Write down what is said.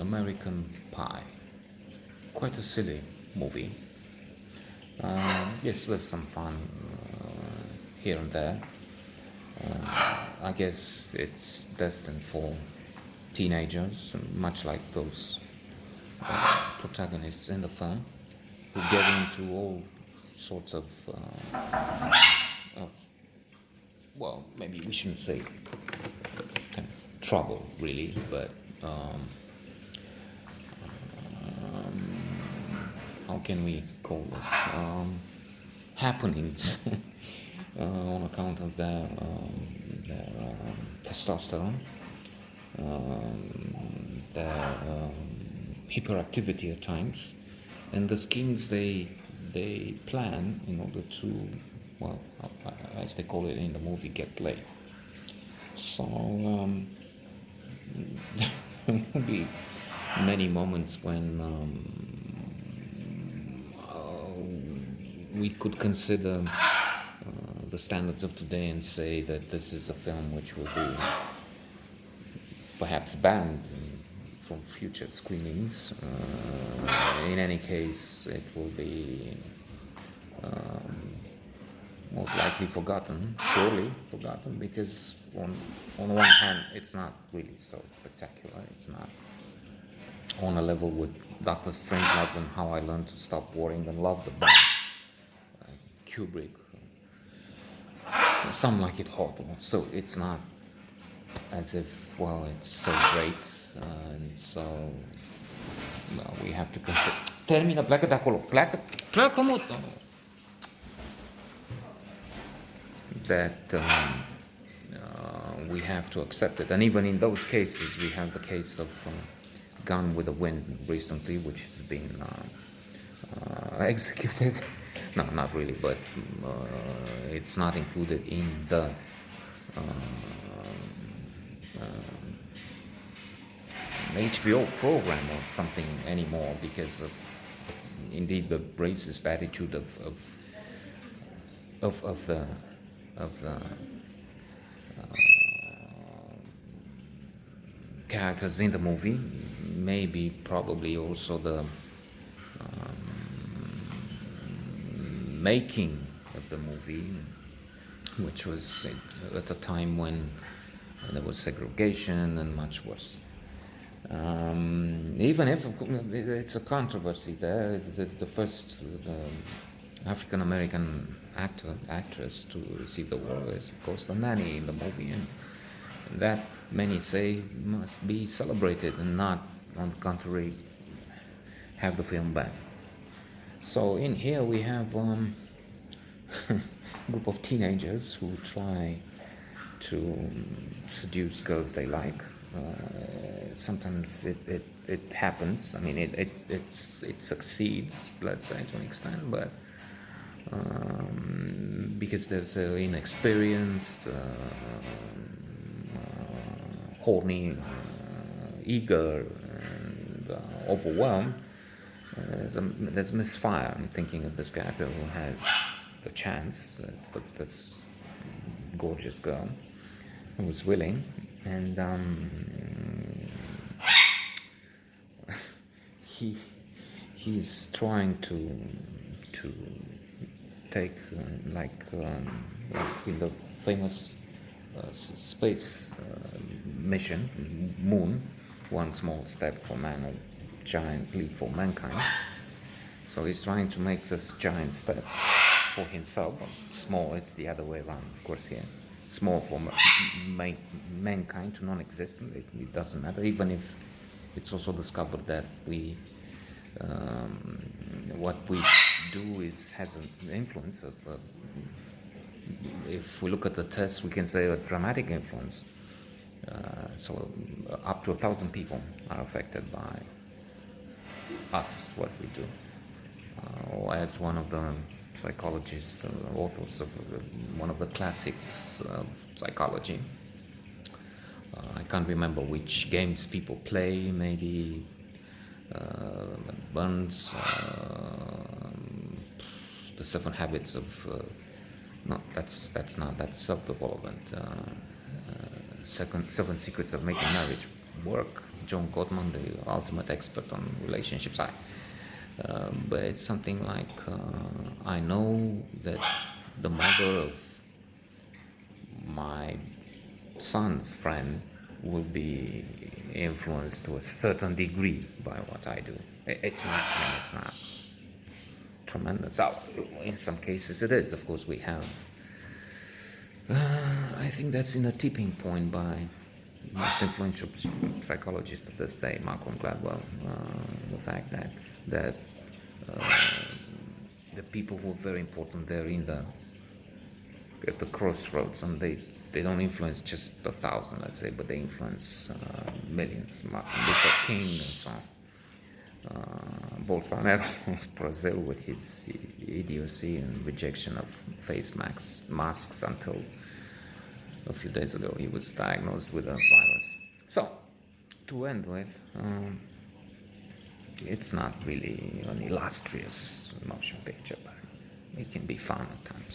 American Pie. Quite a silly movie. Yes, there's some fun here and there. I guess it's destined for teenagers, much like those protagonists in the film, who get into all sorts of well, maybe we shouldn't say kind of trouble, really, but how can we call this? Happenings on account of their testosterone, their hyperactivity at times, and the schemes they plan in order to, well, as they call it in the movie, get laid. So there will be many moments when we could consider the standards of today and say that this is a film which will be perhaps banned from future screenings. In any case, it will be most likely forgotten, surely forgotten, because on one hand, it's not really so spectacular. It's not on a level with Doctor Strangelove and How I Learned to Stop Worrying and Love the Bomb, Kubrick. Some like it horrible, so it's not as if, well, it's so great, and so, well, we have to consider. Termina, pleacă de acolo, pleacă mult. That we have to accept it, and even in those cases, we have the case of Gone with the Wind recently, which has been executed. No, not really, but it's not included in the HBO program or something anymore because of, indeed, the racist attitude of the characters in the movie. Maybe, probably also the making of the movie, which was at a time when there was segregation and much worse. Even if it's a controversy there, the first African American actress to receive the award is, of course, the nanny in the movie, and that, many say, must be celebrated and not, on the contrary, have the film banned. So in here we have a group of teenagers who try to seduce girls they like. Sometimes it happens. I mean, it succeeds, let's say, to an extent, but because there's inexperienced, horny, eager, and overwhelmed. There's misfire. I'm thinking of this character who has the chance. It's this gorgeous girl who's willing, and he's trying to take like in the famous space mission, Moon, one small step for man, a giant leap for mankind. So he's trying to make this giant step for himself. Small, it's the other way around, of course, here. Small for mankind to non-existent. It doesn't matter, even if it's also discovered that what we do has an influence. If we look at the test, we can say a dramatic influence. So up to 1,000 people are affected by us, what we do. As one of the psychologists, authors of one of the classics of psychology, I can't remember which games people play, maybe Burns, the 7 Habits of that's self-development, 7 Secrets of Making Marriage, work. John Gottman, the ultimate expert on relationships. But it's something like I know that the mother of my son's friend will be influenced to a certain degree by what I do. It's not, I mean, it's not tremendous. So in some cases it is. Of course, we have. I think that's in a tipping point by the most influential psychologist of this day, Malcolm Gladwell. The fact that the people who are very important, they're at the crossroads, and they don't influence just 1,000, let's say, but they influence millions. Martin Luther King and so on. Bolsonaro of Brazil with his idiocy and rejection of face masks until a few days ago he was diagnosed with a virus. So, to end with, it's not really an illustrious motion picture, but it can be fun at times.